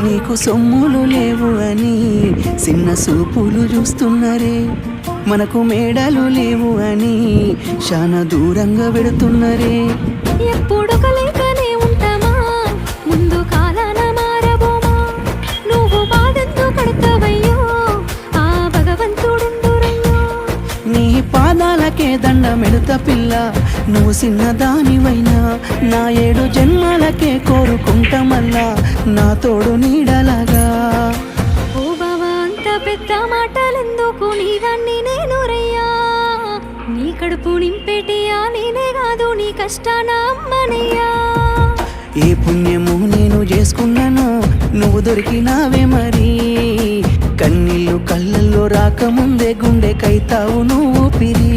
నీకు సొమ్ములు లేవు అని చిన్న సూపులు చూస్తున్నరే, మనకు మేడలు లేవు అని చాలా దూరంగా పెడుతున్నరే. ఎప్పుడు కలేకనే ఉంటామా, ముందు కాలాన మారబోమా. నువ్వు బాధెందుకు పడతావయ్యో, ఆ భగవంతుడుండురయ్యో. నీ పాదాలకే దండమెడుత పిల్ల, నువ్వు చిన్నదానివైనా నా 7 జన్మలకే కోరుకుంటా మళ్ళా నా తోడు నీడలాగా. ఓ బావా అంత పెద్ద మాటలెందుకు, నీవన్నీ నేను రయ్యా. నీ కడుపు నింపేటియా నేనే కాదు, నీ కష్టాన అమ్మనయ్యా. ఏ పుణ్యము నేను చేసుకున్నాను, నువ్వు దొరికినావే మరి. కన్నీళ్ళు కళ్ళల్లో రాకముందే గుండె కైతావు నువ్వు పిరి.